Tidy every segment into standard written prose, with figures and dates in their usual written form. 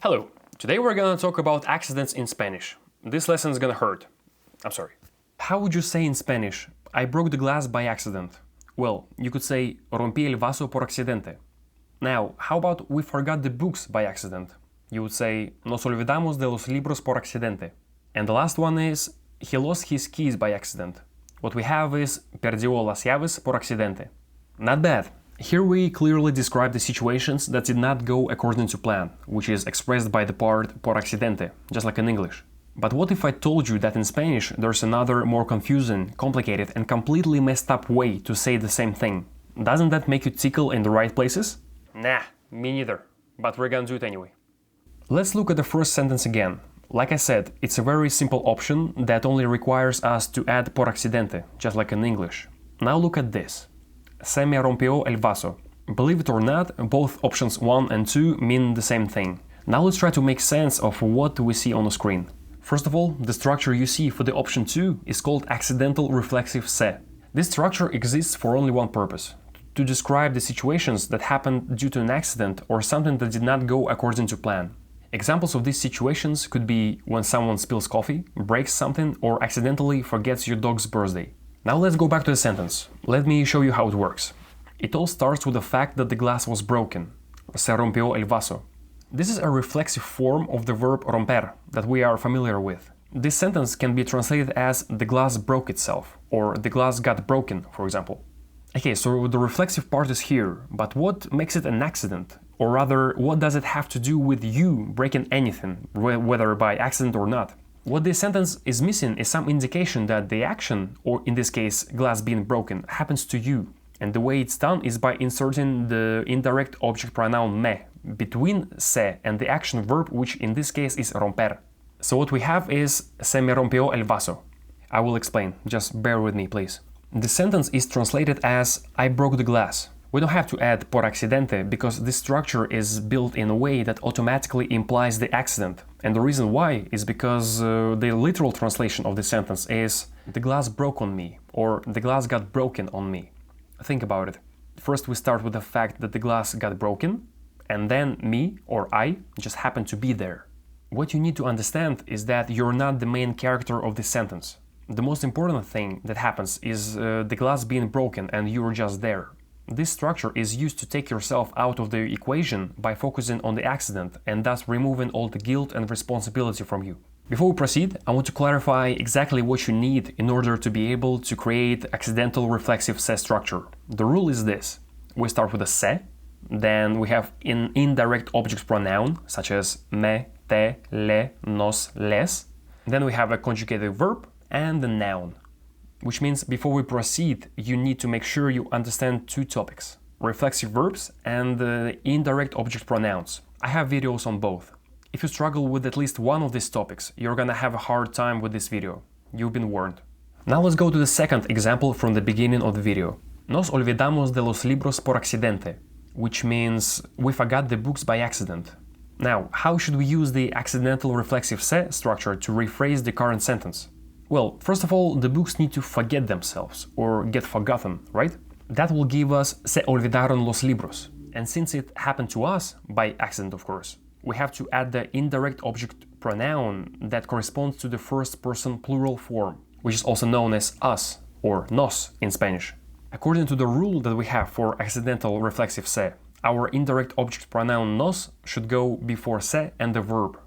Hello, today we're gonna talk about accidents in Spanish. This lesson's gonna hurt. I'm sorry. How would you say in Spanish, I broke the glass by accident? Well, you could say, rompí el vaso por accidente. Now, how about we forgot the books by accident? You would say, nos olvidamos de los libros por accidente. And the last one is, he lost his keys by accident. What we have is, perdió las llaves por accidente. Not bad. Here we clearly describe the situations that did not go according to plan, which is expressed by the part por accidente, just like in English. But what if I told you that in Spanish there's another more confusing, complicated and completely messed up way to say the same thing? Doesn't that make you tickle in the right places? Nah, me neither. But we're gonna do it anyway. Let's look at the first sentence again. Like I said, it's a very simple option that only requires us to add por accidente, just like in English. Now look at this. Se me rompió el vaso. Believe it or not, both options 1 and 2 mean the same thing. Now let's try to make sense of what we see on the screen. First of all, the structure you see for the option 2 is called Accidental Reflexive SE. This structure exists for only one purpose: to describe the situations that happened due to an accident or something that did not go according to plan. Examples of these situations could be when someone spills coffee, breaks something, or accidentally forgets your dog's birthday. Now let's go back to the sentence. Let me show you how it works. It all starts with the fact that the glass was broken. Se rompió el vaso. This is a reflexive form of the verb romper that we are familiar with. This sentence can be translated as the glass broke itself, or the glass got broken, for example. Okay, so the reflexive part is here, but what makes it an accident? Or rather, what does it have to do with you breaking anything, whether by accident or not? What this sentence is missing is some indication that the action, or in this case, glass being broken, happens to you. And the way it's done is by inserting the indirect object pronoun me between se and the action verb, which in this case is romper. So what we have is se me rompió el vaso. I will explain, just bear with me, please. The sentence is translated as I broke the glass. We don't have to add por accidente because this structure is built in a way that automatically implies the accident. And the reason why is because the literal translation of the sentence is the glass broke on me, or the glass got broken on me. Think about it. First we start with the fact that the glass got broken, and then me, or I, just happened to be there. What you need to understand is that you're not the main character of this sentence. The most important thing that happens is the glass being broken and you're just there. This structure is used to take yourself out of the equation by focusing on the accident and thus removing all the guilt and responsibility from you. Before we proceed, I want to clarify exactly what you need in order to be able to create accidental reflexive se structure. The rule is this. We start with a se, then we have an indirect object pronoun such as me, te, le, nos, les. Then we have a conjugated verb and a noun. Which means before we proceed, you need to make sure you understand two topics: reflexive verbs and indirect object pronouns. I have videos on both. If you struggle with at least one of these topics, you're gonna have a hard time with this video. You've been warned. Now let's go to the second example from the beginning of the video. Nos olvidamos de los libros por accidente, which means we forgot the books by accident. Now, how should we use the accidental reflexive se structure to rephrase the current sentence? Well, first of all, the books need to forget themselves, or get forgotten, right? That will give us se olvidaron los libros. And since it happened to us, by accident of course, we have to add the indirect object pronoun that corresponds to the first person plural form, which is also known as us, or nos in Spanish. According to the rule that we have for accidental reflexive se, our indirect object pronoun nos should go before se and the verb.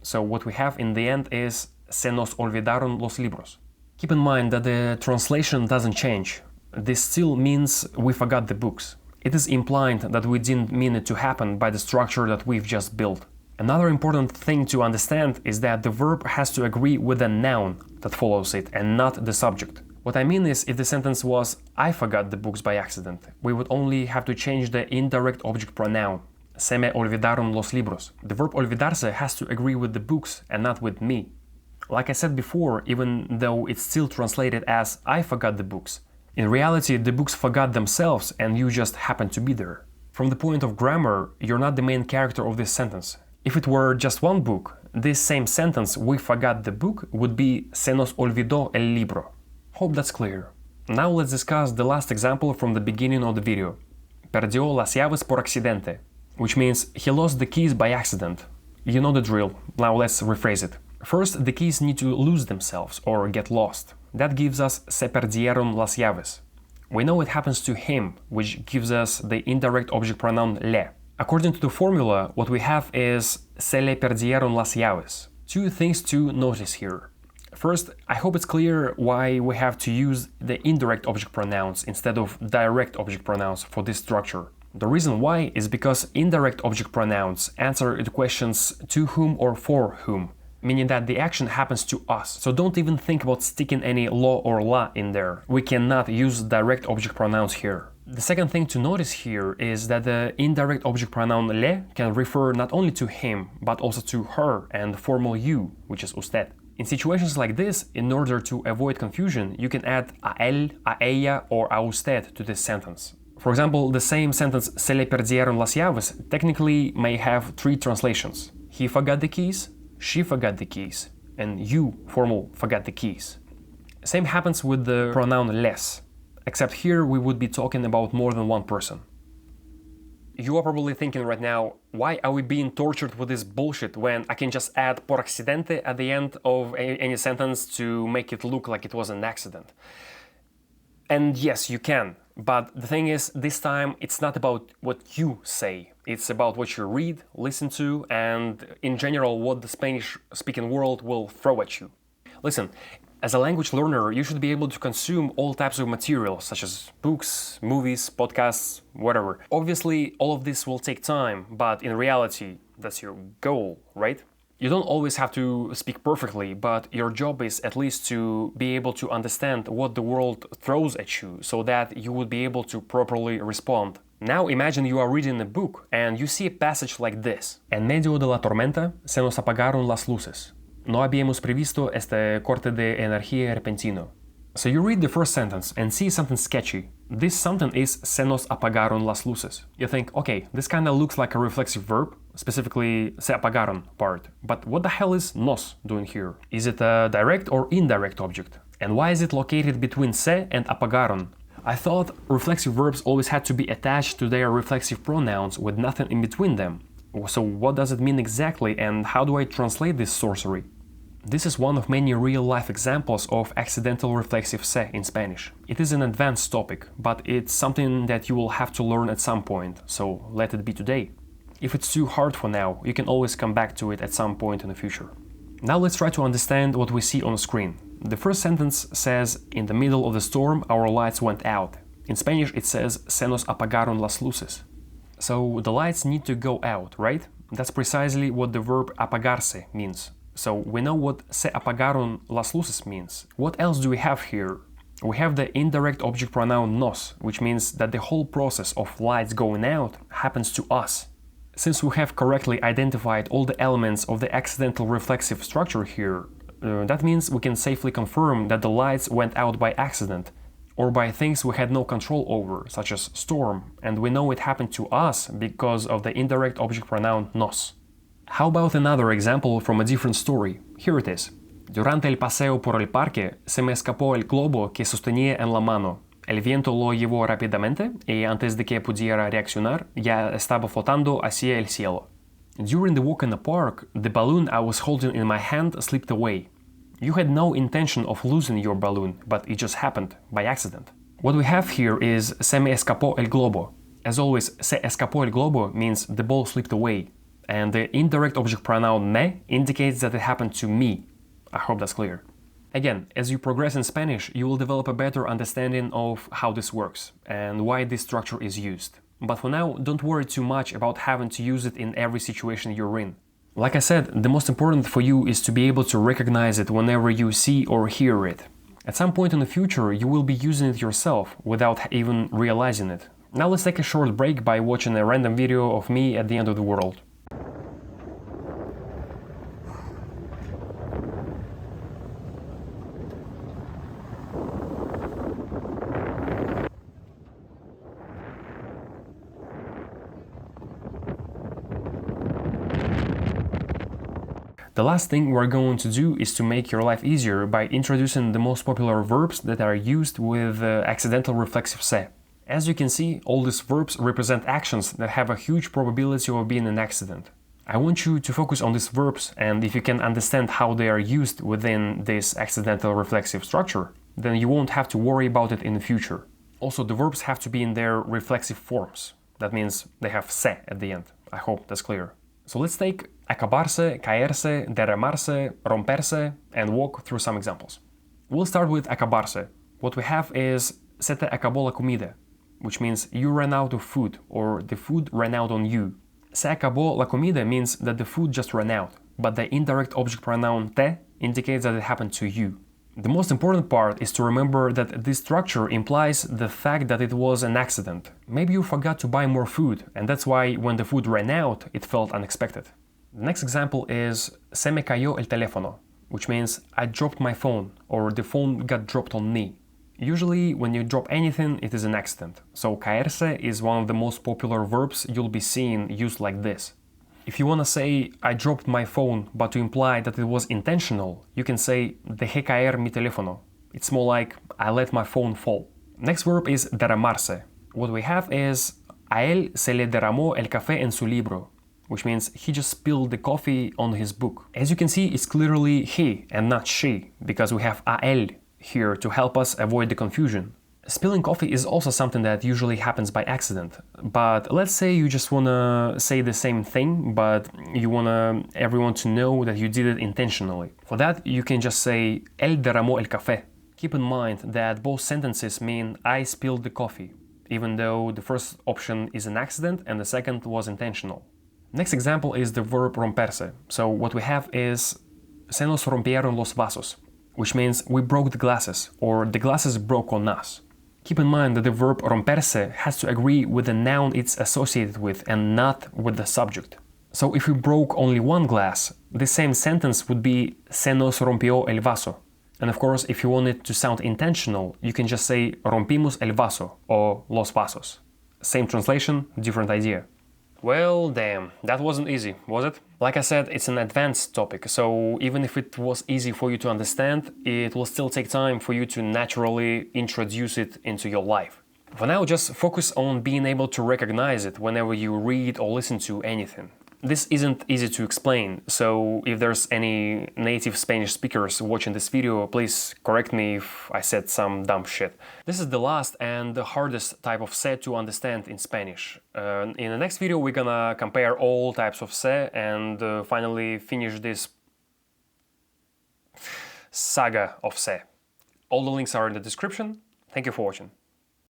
So what we have in the end is se nos olvidaron los libros. Keep in mind that the translation doesn't change. This still means we forgot the books. It is implied that we didn't mean it to happen by the structure that we've just built. Another important thing to understand is that the verb has to agree with the noun that follows it and not the subject. What I mean is, if the sentence was I forgot the books by accident, we would only have to change the indirect object pronoun. Se me olvidaron los libros. The verb olvidarse has to agree with the books and not with me. Like I said before, even though it's still translated as I forgot the books, in reality the books forgot themselves and you just happened to be there. From the point of grammar, you're not the main character of this sentence. If it were just one book, this same sentence, we forgot the book, would be se nos olvidó el libro. Hope that's clear. Now let's discuss the last example from the beginning of the video. Perdió las llaves por accidente, which means he lost the keys by accident. You know the drill. Now let's rephrase it. First, the keys need to lose themselves or get lost. That gives us se perdieron las llaves. We know it happens to him, which gives us the indirect object pronoun le. According to the formula, what we have is se le perdieron las llaves. Two things to notice here. First, I hope it's clear why we have to use the indirect object pronouns instead of direct object pronouns for this structure. The reason why is because indirect object pronouns answer the questions to whom or for whom, meaning that the action happens to us. So don't even think about sticking any lo or la in there. We cannot use direct object pronouns here. The second thing to notice here is that the indirect object pronoun le can refer not only to him, but also to her and the formal you, which is usted. In situations like this, in order to avoid confusion, you can add a él, a ella, or a usted to this sentence. For example, the same sentence se le perdieron las llaves technically may have three translations. He forgot the keys, she forgot the keys, and you, formal, forgot the keys. Same happens with the pronoun les, except here we would be talking about more than one person. You are probably thinking right now, why are we being tortured with this bullshit when I can just add por accidente at the end of any sentence to make it look like it was an accident? And yes, you can, but the thing is, this time it's not about what you say, it's about what you read, listen to, and in general what the Spanish-speaking world will throw at you. Listen, as a language learner, you should be able to consume all types of materials, such as books, movies, podcasts, whatever. Obviously, all of this will take time, but in reality, that's your goal, right? You don't always have to speak perfectly, but your job is at least to be able to understand what the world throws at you, so that you would be able to properly respond. Now imagine you are reading a book, and you see a passage like this. En medio de la tormenta se nos apagaron las luces. No habíamos previsto este corte de energía repentino. So you read the first sentence and see something sketchy. This something is se nos apagaron las luces. You think, okay, this kinda looks like a reflexive verb, specifically se apagaron part. But what the hell is nos doing here? Is it a direct or indirect object? And why is it located between se and apagaron? I thought reflexive verbs always had to be attached to their reflexive pronouns with nothing in between them. So what does it mean exactly, and how do I translate this sorcery? This is one of many real-life examples of accidental reflexive se in Spanish. It is an advanced topic, but it's something that you will have to learn at some point, so let it be today. If it's too hard for now, you can always come back to it at some point in the future. Now let's try to understand what we see on the screen. The first sentence says, in the middle of the storm, our lights went out. In Spanish it says, se nos apagaron las luces. So the lights need to go out, right? That's precisely what the verb apagarse means. So we know what se apagaron las luces means. What else do we have here? We have the indirect object pronoun nos, which means that the whole process of lights going out happens to us. Since we have correctly identified all the elements of the accidental reflexive structure here, that means we can safely confirm that the lights went out by accident, or by things we had no control over, such as storm, and we know it happened to us because of the indirect object pronoun nos. How about another example from a different story? Here it is. Durante el paseo por el parque, se me escapó el globo que sostenía en la mano. El viento lo llevó rápidamente y antes de que pudiera reaccionar, ya estaba flotando hacia el cielo. During the walk in the park, the balloon I was holding in my hand slipped away. You had no intention of losing your balloon, but it just happened, by accident. What we have here is se me escapó el globo. As always, se escapó el globo means the ball slipped away. And the indirect object pronoun me indicates that it happened to me. I hope that's clear. Again, as you progress in Spanish, you will develop a better understanding of how this works and why this structure is used. But for now, don't worry too much about having to use it in every situation you're in. Like I said, the most important for you is to be able to recognize it whenever you see or hear it. At some point in the future, you will be using it yourself without even realizing it. Now let's take a short break by watching a random video of me at the end of the world. The last thing we're going to do is to make your life easier by introducing the most popular verbs that are used with accidental reflexive se. As you can see, all these verbs represent actions that have a huge probability of being an accident. I want you to focus on these verbs, and if you can understand how they are used within this accidental reflexive structure, then you won't have to worry about it in the future. Also, the verbs have to be in their reflexive forms. That means they have se at the end. I hope that's clear. So let's take acabarse, caerse, derramarse, romperse, and walk through some examples. We'll start with acabarse. What we have is se te acabó la comida, which means you ran out of food, or the food ran out on you. Se acabó la comida means that the food just ran out, but the indirect object pronoun te indicates that it happened to you. The most important part is to remember that this structure implies the fact that it was an accident. Maybe you forgot to buy more food, and that's why when the food ran out, it felt unexpected. The next example is se me cayó el teléfono, which means I dropped my phone, or the phone got dropped on me. Usually, when you drop anything, it is an accident, so caerse is one of the most popular verbs you'll be seeing used like this. If you want to say, I dropped my phone, but to imply that it was intentional, you can say, dejé caer mi teléfono. It's more like, I let my phone fall. Next verb is derramarse. What we have is, a él se le derramó el café en su libro, which means he just spilled the coffee on his book. As you can see, it's clearly he and not she, because we have a él here to help us avoid the confusion. Spilling coffee is also something that usually happens by accident, but let's say you just wanna say the same thing, but you wanna everyone to know that you did it intentionally. For that, you can just say, él derramó el café. Keep in mind that both sentences mean I spilled the coffee, even though the first option is an accident and the second was intentional. Next example is the verb romperse. So what we have is, se nos rompieron los vasos, which means we broke the glasses, or the glasses broke on us. Keep in mind that the verb romperse has to agree with the noun it's associated with and not with the subject. So if we broke only one glass, the same sentence would be se nos rompió el vaso. And of course, if you want it to sound intentional, you can just say rompimos el vaso or los vasos. Same translation, different idea. Well, damn, that wasn't easy, was it? Like I said, it's an advanced topic, so even if it was easy for you to understand, it will still take time for you to naturally introduce it into your life. For now, just focus on being able to recognize it whenever you read or listen to anything. This isn't easy to explain, so if there's any native Spanish speakers watching this video, please correct me if I said some dumb shit. This is the last and the hardest type of se to understand in Spanish. In the next video, we're gonna compare all types of se and finally finish this saga of se. All the links are in the description. Thank you for watching.